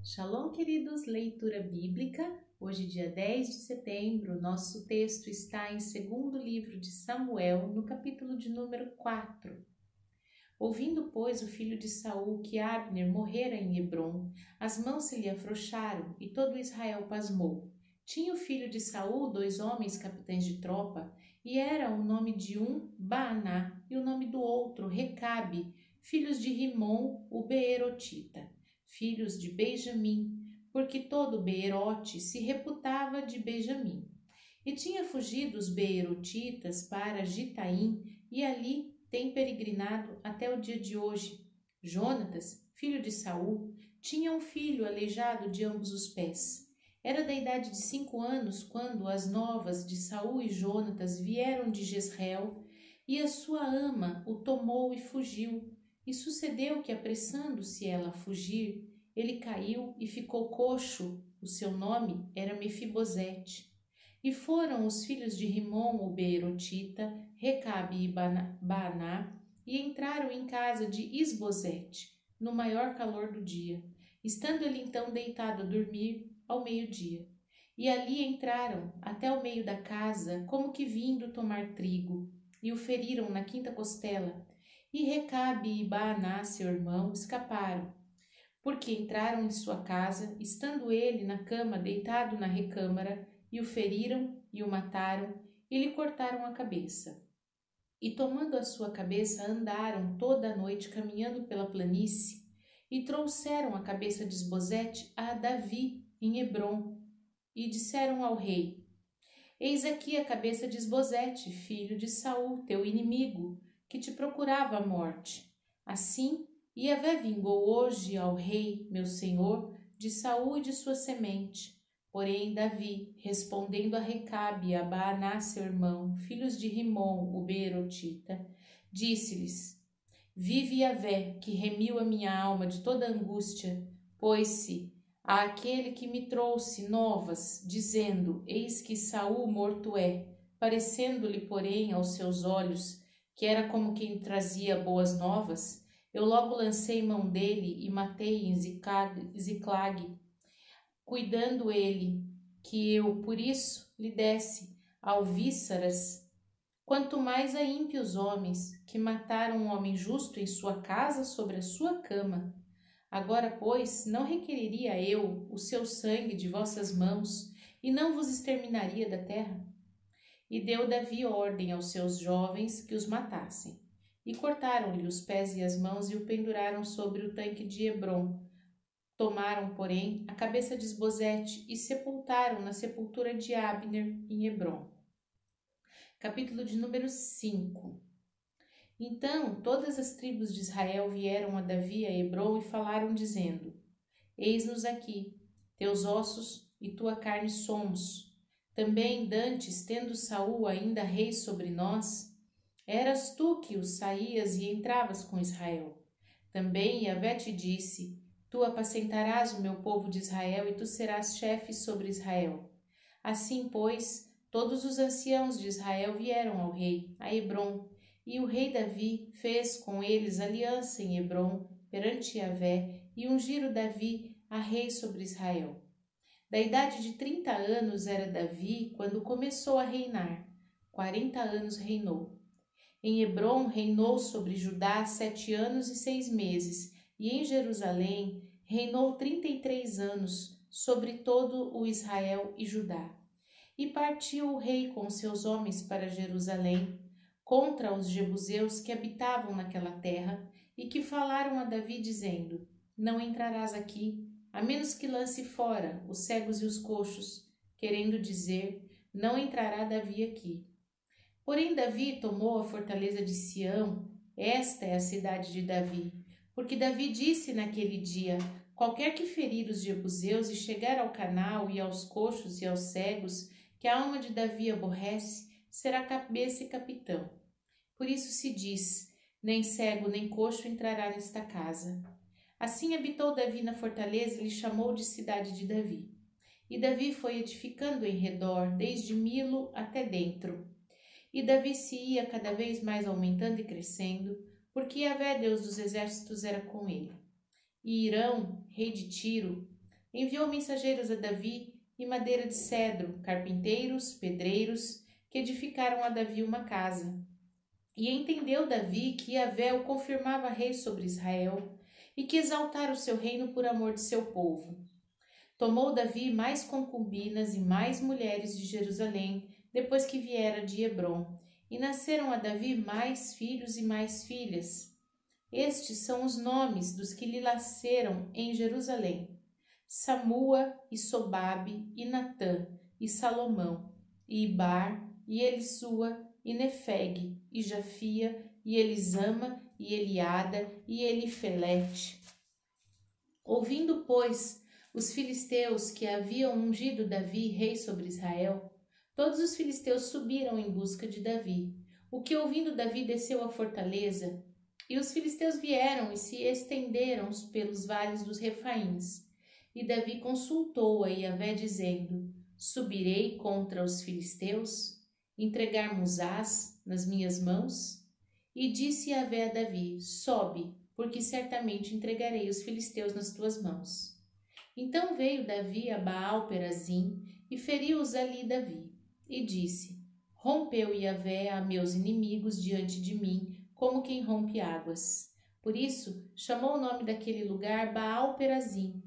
Shalom, queridos, leitura bíblica. Hoje, dia 10 de setembro, nosso texto está em segundo livro de Samuel, no capítulo de número 4. Ouvindo, pois, o filho de Saul que Abner morrera em Hebrom, as mãos se lhe afrouxaram e todo Israel pasmou. Tinha o filho de Saul 2 homens capitães de tropa, e era o nome de um Baaná e o nome do outro Recabe, filhos de Rimom, o Beerotita, filhos de Benjamim, porque todo Beerote se reputava de Benjamim. E tinha fugido os Beerotitas para Gitaim, e ali tem peregrinado até o dia de hoje. Jonatas, filho de Saul, tinha um filho aleijado de ambos os pés. Era da idade de 5 anos quando as novas de Saul e Jonatas vieram de Jezreel, e a sua ama o tomou e fugiu. E sucedeu que, apressando-se ela a fugir, ele caiu e ficou coxo. O seu nome era Mefibosete. E foram os filhos de Rimom, o Beerotita, Recabe e Baaná, e entraram em casa de Isbosete, no maior calor do dia, estando ele então deitado a dormir ao meio-dia. E ali entraram até o meio da casa, como que vindo tomar trigo, e o feriram na quinta costela. E Recabe e Baaná, seu irmão, escaparam, porque entraram em sua casa, estando ele na cama deitado na recâmara, e o feriram e o mataram, e lhe cortaram a cabeça. E tomando a sua cabeça, andaram toda a noite caminhando pela planície, e trouxeram a cabeça de Isbosete a Davi em Hebrom, e disseram ao rei: Eis aqui a cabeça de Isbosete, filho de Saul, teu inimigo, que te procurava a morte. Assim, Yahvé vingou hoje ao rei, meu senhor, de Saul e de sua semente. Porém, Davi, respondendo a Recabe e a Baaná, seu irmão, filhos de Rimom, o Beerotita, disse-lhes: Vive Yahvé, que remiu a minha alma de toda angústia, pois-se àquele que me trouxe novas, dizendo: Eis que Saul morto é, parecendo-lhe, porém, aos seus olhos, que era como quem trazia boas novas, eu logo lancei mão dele e matei em Ziclag, cuidando ele que eu, por isso, lhe desse alvíceras. Quanto mais a ímpios homens, que mataram um homem justo em sua casa sobre a sua cama. Agora, pois, não requeriria eu o seu sangue de vossas mãos, e não vos exterminaria da terra? E deu Davi ordem aos seus jovens que os matassem. E cortaram-lhe os pés e as mãos e o penduraram sobre o tanque de Hebrom. Tomaram, porém, a cabeça de Isbosete e sepultaram na sepultura de Abner em Hebrom. Capítulo de número 5. Então todas as tribos de Israel vieram a Davi a Hebrom e falaram, dizendo: Eis-nos aqui, teus ossos e tua carne somos. Também dantes, tendo Saul ainda rei sobre nós, eras tu que os saías e entravas com Israel. Também Yahvé te disse: Tu apacentarás o meu povo de Israel e tu serás chefe sobre Israel. Assim, pois, todos os anciãos de Israel vieram ao rei, a Hebrom, e o rei Davi fez com eles aliança em Hebrom perante Yahvé e ungiram Davi a rei sobre Israel. Da idade de 30 anos era Davi quando começou a reinar. 40 anos reinou. Em Hebrom reinou sobre Judá 7 anos e 6 meses, e em Jerusalém reinou 33 anos sobre todo o Israel e Judá. E partiu o rei com seus homens para Jerusalém, contra os jebuseus que habitavam naquela terra, e que falaram a Davi, dizendo: Não entrarás aqui, a menos que lance fora os cegos e os coxos, querendo dizer: Não entrará Davi aqui. Porém Davi tomou a fortaleza de Sião, esta é a cidade de Davi, porque Davi disse naquele dia: Qualquer que ferir os jebuseus e chegar ao canal e aos coxos e aos cegos, que a alma de Davi aborrece, será cabeça e capitão. Por isso se diz: Nem cego nem coxo entrará nesta casa. Assim habitou Davi na fortaleza e lhe chamou de cidade de Davi. E Davi foi edificando em redor, desde Milo até dentro. E Davi se ia cada vez mais aumentando e crescendo, porque Yahvé, Deus dos exércitos, era com ele. E Irão, rei de Tiro, enviou mensageiros a Davi e madeira de cedro, carpinteiros, pedreiros, que edificaram a Davi uma casa. E entendeu Davi que Yahvé o confirmava rei sobre Israel e que exaltara o seu reino por amor de seu povo. Tomou Davi mais concubinas e mais mulheres de Jerusalém, depois que viera de Hebrom, e nasceram a Davi mais filhos e mais filhas. Estes são os nomes dos que lhe nasceram em Jerusalém: Samua, e Sobabe, e Natã, e Salomão, e Ibar, e Elisua, e Nefeg, e Jafia, e Elisama, e Eliada, e Elifelete. Ouvindo, pois, os filisteus que haviam ungido Davi rei sobre Israel, todos os filisteus subiram em busca de Davi. O que ouvindo Davi desceu à fortaleza, e os filisteus vieram e se estenderam pelos vales dos Refaíns. E Davi consultou a Yahvé, dizendo: Subirei contra os filisteus? Entregar-mos-ás nas minhas mãos? E disse Yahvé a Davi: Sobe, porque certamente entregarei os filisteus nas tuas mãos. Então veio Davi a Baal-Perazim e feriu-os ali Davi. E disse: Rompeu Yahvé a meus inimigos diante de mim, como quem rompe águas. Por isso chamou o nome daquele lugar Baal-Perazim.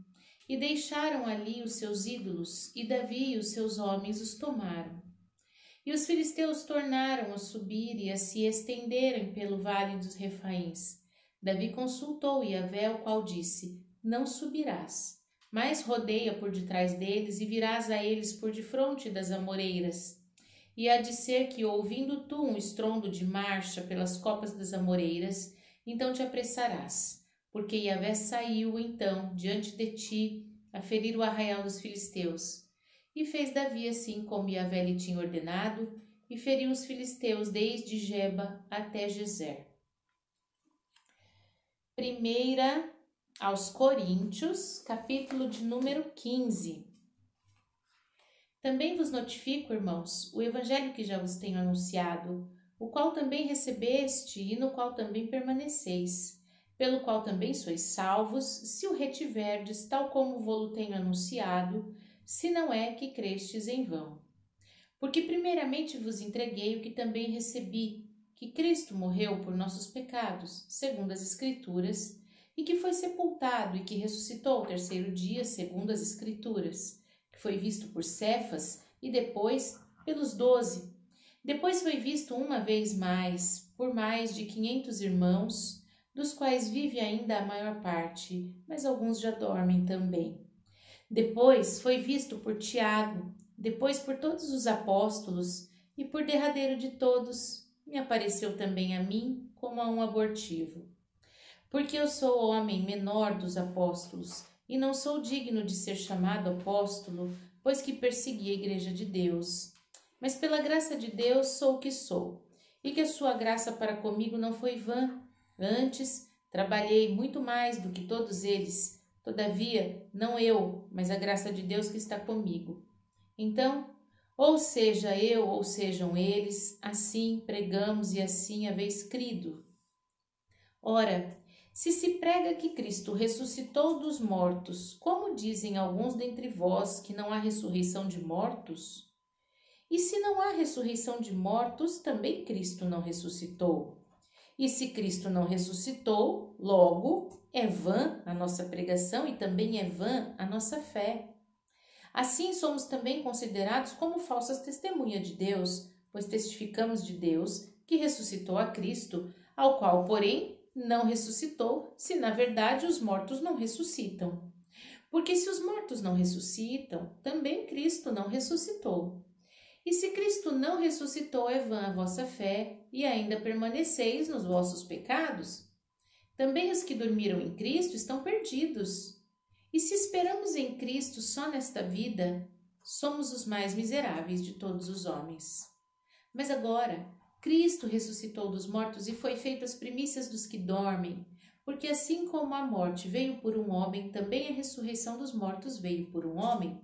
E deixaram ali os seus ídolos, e Davi e os seus homens os tomaram. E os filisteus tornaram a subir e a se estenderem pelo vale dos Refaíns. Davi consultou Yahvé, o qual disse: Não subirás, mas rodeia por detrás deles e virás a eles por defronte das amoreiras. E há de ser que, ouvindo tu um estrondo de marcha pelas copas das amoreiras, então te apressarás, porque Yahvé saiu então diante de ti a ferir o arraial dos filisteus. E fez Davi assim como Yahvé lhe tinha ordenado, e feriu os filisteus desde Geba até Gezer. Primeira aos Coríntios, capítulo de número 15. Também vos notifico, irmãos, o evangelho que já vos tenho anunciado, o qual também recebeste e no qual também permaneceis, pelo qual também sois salvos, se o retiverdes, tal como vô-lo tenho anunciado, se não é que crestes em vão. Porque primeiramente vos entreguei o que também recebi, que Cristo morreu por nossos pecados, segundo as Escrituras, e que foi sepultado e que ressuscitou ao terceiro dia, segundo as Escrituras, que foi visto por Cefas e depois pelos 12. Depois foi visto uma vez mais por mais de 500 irmãos, dos quais vive ainda a maior parte, mas alguns já dormem também. Depois foi visto por Tiago, depois por todos os apóstolos, e por derradeiro de todos, me apareceu também a mim como a um abortivo. Porque eu sou o homem menor dos apóstolos, e não sou digno de ser chamado apóstolo, pois que persegui a igreja de Deus. Mas pela graça de Deus sou o que sou, e que a sua graça para comigo não foi vã. Antes, trabalhei muito mais do que todos eles. Todavia, não eu, mas a graça de Deus que está comigo. Então, ou seja eu, ou sejam eles, assim pregamos e assim haveis crido. Ora, se se prega que Cristo ressuscitou dos mortos, como dizem alguns dentre vós que não há ressurreição de mortos? E se não há ressurreição de mortos, também Cristo não ressuscitou. E se Cristo não ressuscitou, logo é vã a nossa pregação e também é vã a nossa fé. Assim somos também considerados como falsas testemunhas de Deus, pois testificamos de Deus que ressuscitou a Cristo, ao qual, porém, não ressuscitou, se na verdade os mortos não ressuscitam. Porque se os mortos não ressuscitam, também Cristo não ressuscitou. E se Cristo não ressuscitou, é vã a vossa fé, e ainda permaneceis nos vossos pecados? Também os que dormiram em Cristo estão perdidos. E se esperamos em Cristo só nesta vida, somos os mais miseráveis de todos os homens. Mas agora, Cristo ressuscitou dos mortos e foi feito as primícias dos que dormem, porque assim como a morte veio por um homem, também a ressurreição dos mortos veio por um homem.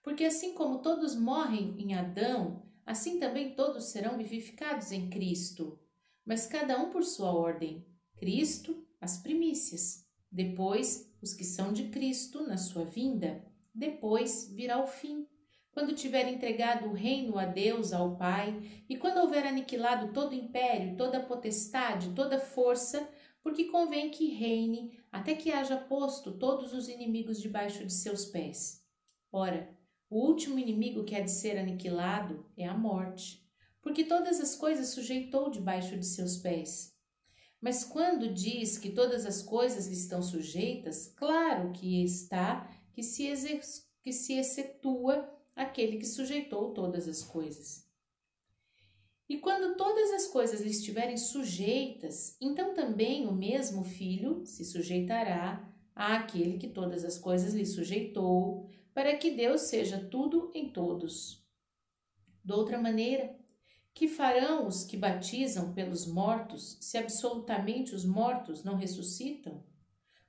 Porque assim como todos morrem em Adão, assim também todos serão vivificados em Cristo, mas cada um por sua ordem. Cristo, as primícias, depois os que são de Cristo na sua vinda. Depois virá o fim, quando tiver entregado o reino a Deus, ao Pai, e quando houver aniquilado todo império, toda potestade, toda força, porque convém que reine até que haja posto todos os inimigos debaixo de seus pés. Ora, o último inimigo que há de ser aniquilado é a morte, porque todas as coisas sujeitou debaixo de seus pés. Mas quando diz que todas as coisas lhe estão sujeitas, claro que está que se excetua aquele que sujeitou todas as coisas. E quando todas as coisas lhe estiverem sujeitas, então também o mesmo Filho se sujeitará àquele que todas as coisas lhe sujeitou, para que Deus seja tudo em todos. De outra maneira, que farão os que batizam pelos mortos, se absolutamente os mortos não ressuscitam?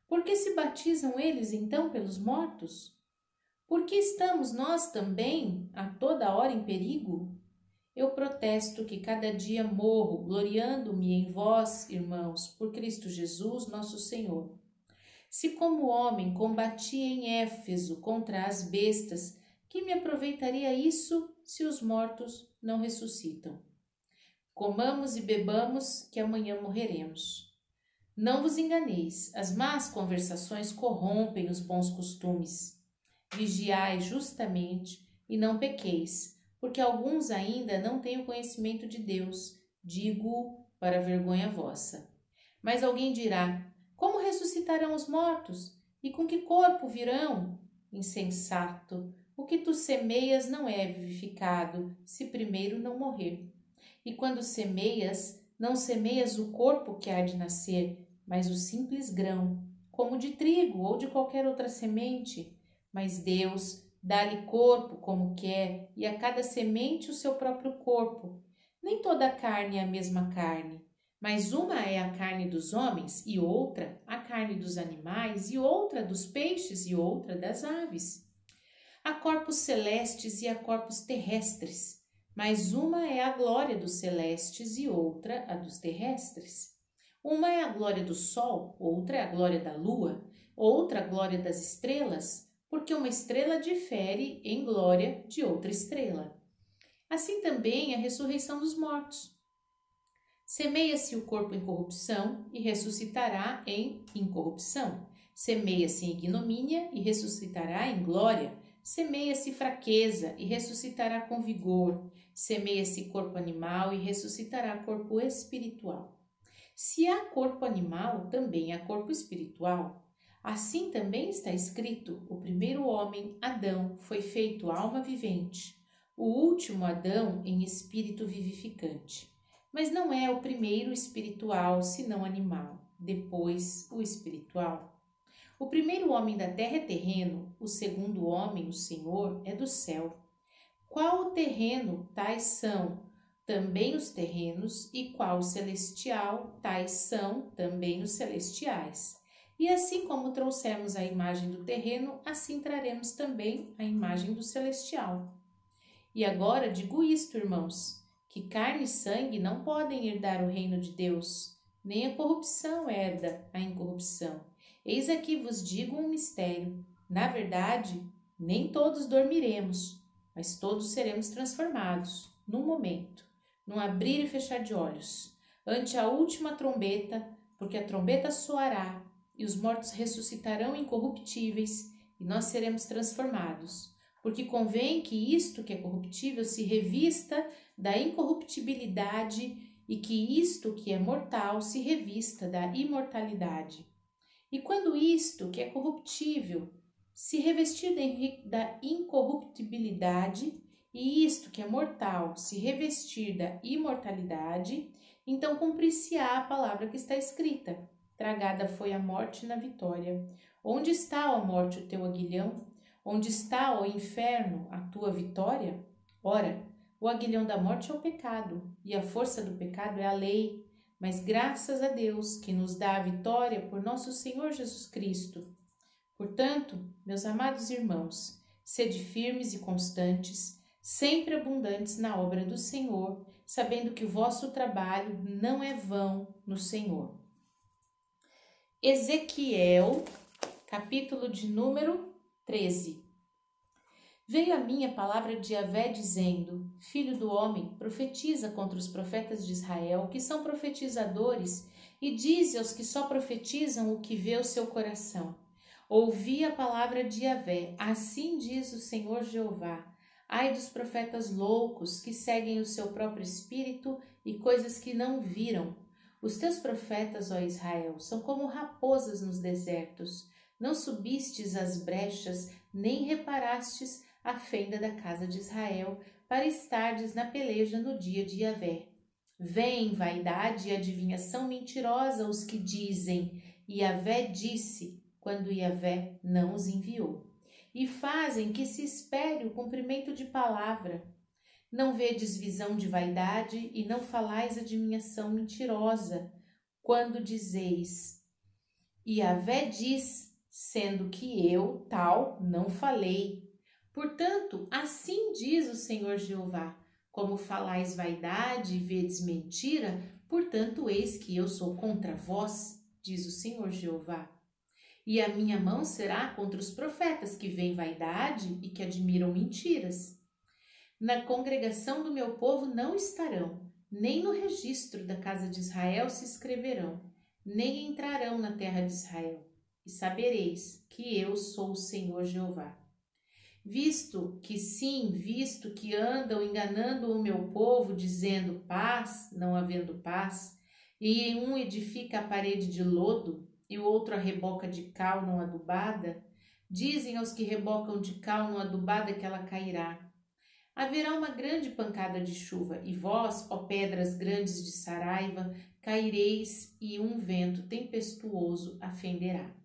Por que se batizam eles então pelos mortos? Por que estamos nós também a toda hora em perigo? Eu protesto que cada dia morro, gloriando-me em vós, irmãos, por Cristo Jesus, nosso Senhor. Se como homem combati em Éfeso contra as bestas, que me aproveitaria isso se os mortos não ressuscitam? Comamos e bebamos, que amanhã morreremos. Não vos enganeis, as más conversações corrompem os bons costumes. Vigiai justamente e não pequeis, porque alguns ainda não têm o conhecimento de Deus, digo para vergonha vossa. Mas alguém dirá: como ressuscitarão os mortos? E com que corpo virão? Insensato, o que tu semeias não é vivificado, se primeiro não morrer. E quando semeias, não semeias o corpo que há de nascer, mas o simples grão, como de trigo ou de qualquer outra semente. Mas Deus dá-lhe corpo como quer, e a cada semente o seu próprio corpo. Nem toda a carne é a mesma carne, mas uma é a carne dos homens, e outra a carne dos animais, e outra dos peixes, e outra das aves. Há corpos celestes e há corpos terrestres, mas uma é a glória dos celestes e outra a dos terrestres. Uma é a glória do sol, outra é a glória da lua, outra a glória das estrelas, porque uma estrela difere em glória de outra estrela. Assim também a ressurreição dos mortos. Semeia-se o corpo em corrupção e ressuscitará em incorrupção. Semeia-se em ignomínia e ressuscitará em glória. Semeia-se fraqueza e ressuscitará com vigor. Semeia-se corpo animal e ressuscitará corpo espiritual. Se há corpo animal, também há corpo espiritual. Assim também está escrito: o primeiro homem, Adão, foi feito alma vivente, o último Adão em espírito vivificante. Mas não é o primeiro espiritual, senão animal, depois o espiritual. O primeiro homem da terra é terreno, o segundo homem, o Senhor, é do céu. Qual o terreno, tais são também os terrenos, e qual o celestial, tais são também os celestiais. E assim como trouxemos a imagem do terreno, assim traremos também a imagem do celestial. E agora digo isto, irmãos, que carne e sangue não podem herdar o reino de Deus, nem a corrupção herda a incorrupção. Eis aqui vos digo um mistério. Na verdade, nem todos dormiremos, mas todos seremos transformados, num momento, num abrir e fechar de olhos, ante a última trombeta, porque a trombeta soará, e os mortos ressuscitarão incorruptíveis, e nós seremos transformados. Porque convém que isto que é corruptível se revista da incorruptibilidade, e que isto que é mortal se revista da imortalidade. E quando isto que é corruptível se revestir da incorruptibilidade, e isto que é mortal se revestir da imortalidade, então cumprir-se-á a palavra que está escrita: tragada foi a morte na vitória. Onde está, ó morte, o teu aguilhão? Onde está, ó inferno, a tua vitória? Ora, o aguilhão da morte é o pecado, e a força do pecado é a lei. Mas graças a Deus, que nos dá a vitória por nosso Senhor Jesus Cristo. Portanto, meus amados irmãos, sede firmes e constantes, sempre abundantes na obra do Senhor, sabendo que o vosso trabalho não é vão no Senhor. Ezequiel, capítulo de número 13. Veio a mim a palavra de Yahvé dizendo: Filho do homem, profetiza contra os profetas de Israel, que são profetizadores, e dize aos que só profetizam o que vê o seu coração. Ouvi a palavra de Yahvé, assim diz o Senhor Jeová. Ai dos profetas loucos que seguem o seu próprio espírito e coisas que não viram. Os teus profetas, ó Israel, são como raposas nos desertos. Não subistes às brechas, nem reparastes a fenda da casa de Israel, para estardes na peleja no dia de Yahvé. Vêm vaidade e adivinhação mentirosa os que dizem: Yahvé disse, quando Yahvé não os enviou. E fazem que se espere o cumprimento de palavra. Não vedes visão de vaidade e não falais adivinhação mentirosa, quando dizeis: Yahvé diz, sendo que eu, tal, não falei. Portanto, assim diz o Senhor Jeová: como falais vaidade e vedes mentira, portanto, eis que eu sou contra vós, diz o Senhor Jeová. E a minha mão será contra os profetas que veem vaidade e que admiram mentiras. Na congregação do meu povo não estarão, nem no registro da casa de Israel se escreverão, nem entrarão na terra de Israel. E sabereis que eu sou o Senhor Jeová. Visto que andam enganando o meu povo, dizendo paz, não havendo paz, e um edifica a parede de lodo, e o outro a reboca de cal não adubada, dizem aos que rebocam de cal não adubada que ela cairá. Haverá uma grande pancada de chuva, e vós, ó pedras grandes de Saraiva, caireis, e um vento tempestuoso a fenderá.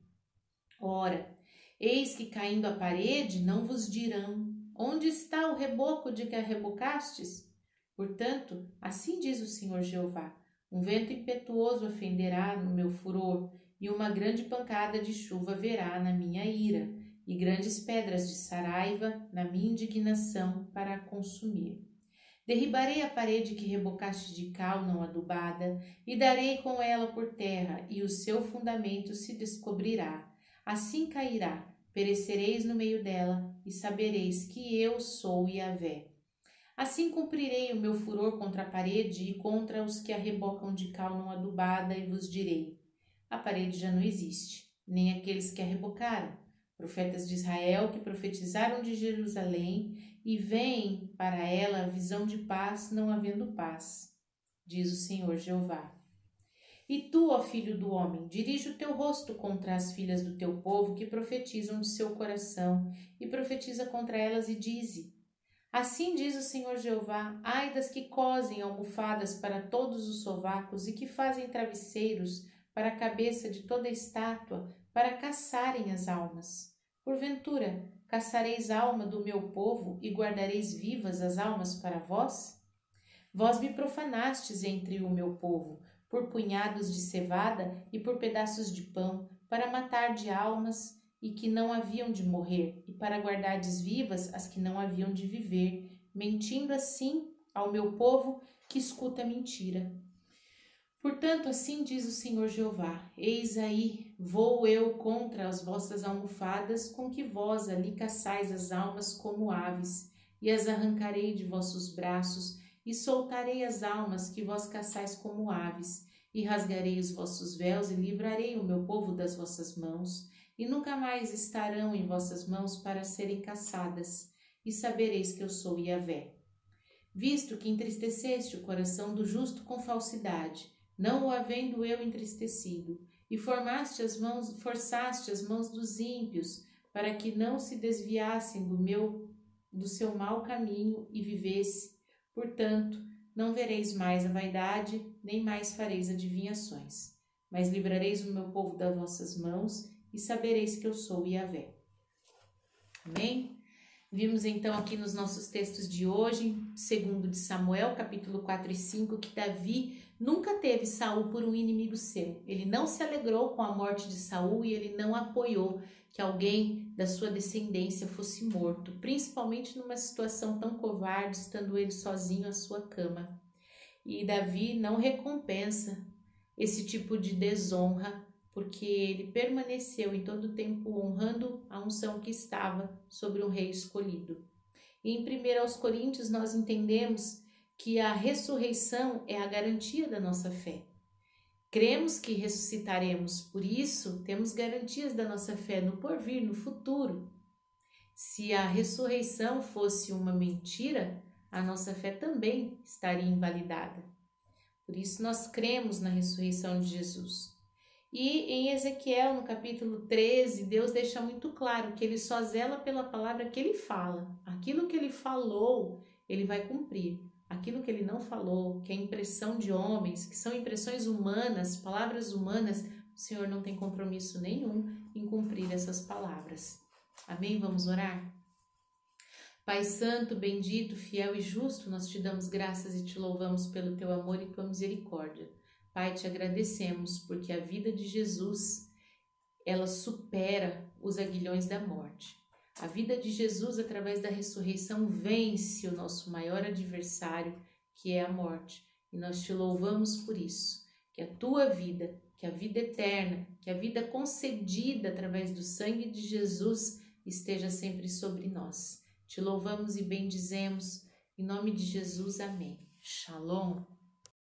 Ora, eis que caindo a parede não vos dirão: onde está o reboco de que a rebocastes? Portanto, assim diz o Senhor Jeová: um vento impetuoso a fenderá no meu furor, e uma grande pancada de chuva haverá na minha ira, e grandes pedras de Saraiva na minha indignação para a consumir. Derribarei a parede que rebocaste de cal não adubada, e darei com ela por terra, e o seu fundamento se descobrirá. Assim cairá, perecereis no meio dela, e sabereis que eu sou Yahvé. Assim cumprirei o meu furor contra a parede e contra os que a rebocam de cal não adubada, e vos direi: a parede já não existe, nem aqueles que a rebocaram. Profetas de Israel que profetizaram de Jerusalém, e veem para ela a visão de paz, não havendo paz, diz o Senhor Jeová. E tu, ó filho do homem, dirige o teu rosto contra as filhas do teu povo que profetizam de seu coração, e profetiza contra elas e dize: assim diz o Senhor Jeová: ai das que cosem almofadas para todos os sovacos e que fazem travesseiros para a cabeça de toda estátua, para caçarem as almas. Porventura, caçareis a alma do meu povo e guardareis vivas as almas para vós? Vós me profanastes entre o meu povo, por punhados de cevada e por pedaços de pão, para matar de almas e que não haviam de morrer, e para guardardes vivas as que não haviam de viver, mentindo assim ao meu povo que escuta a mentira. Portanto, assim diz o Senhor Jeová: eis aí, vou eu contra as vossas almofadas, com que vós ali caçais as almas como aves, e as arrancarei de vossos braços, e soltarei as almas que vós caçais como aves, e rasgarei os vossos véus, e livrarei o meu povo das vossas mãos, e nunca mais estarão em vossas mãos para serem caçadas, e sabereis que eu sou Yahvé. Visto que entristeceste o coração do justo com falsidade, não o havendo eu entristecido, e forçaste as mãos dos ímpios, para que não se desviassem do seu mau caminho e vivesse. Portanto, não vereis mais a vaidade, nem mais fareis adivinhações. Mas livrareis o meu povo das vossas mãos, e sabereis que eu sou Yahvé. Amém? Vimos então aqui nos nossos textos de hoje, segundo de Samuel, capítulo 4 e 5, que Davi nunca teve Saul por um inimigo seu. Ele não se alegrou com a morte de Saul e ele não apoiou que alguém da sua descendência fosse morto, principalmente numa situação tão covarde, estando ele sozinho à sua cama. E Davi não recompensa esse tipo de desonra porque ele permaneceu em todo o tempo honrando a unção que estava sobre um rei escolhido. E em 1 Coríntios nós entendemos que a ressurreição é a garantia da nossa fé. Cremos que ressuscitaremos, por isso temos garantias da nossa fé no porvir, no futuro. Se a ressurreição fosse uma mentira, a nossa fé também estaria invalidada. Por isso nós cremos na ressurreição de Jesus. E em Ezequiel, no capítulo 13, Deus deixa muito claro que ele só zela pela palavra que ele fala. Aquilo que ele falou, ele vai cumprir. Aquilo que ele não falou, que é impressão de homens, que são impressões humanas, palavras humanas, o Senhor não tem compromisso nenhum em cumprir essas palavras. Amém? Vamos orar? Pai Santo, bendito, fiel e justo, nós te damos graças e te louvamos pelo teu amor e tua misericórdia. Pai, te agradecemos porque a vida de Jesus, ela supera os aguilhões da morte. A vida de Jesus, através da ressurreição, vence o nosso maior adversário, que é a morte. E nós te louvamos por isso. Que a tua vida, que a vida eterna, que a vida concedida através do sangue de Jesus esteja sempre sobre nós. Te louvamos e bendizemos. Em nome de Jesus, amém. Shalom.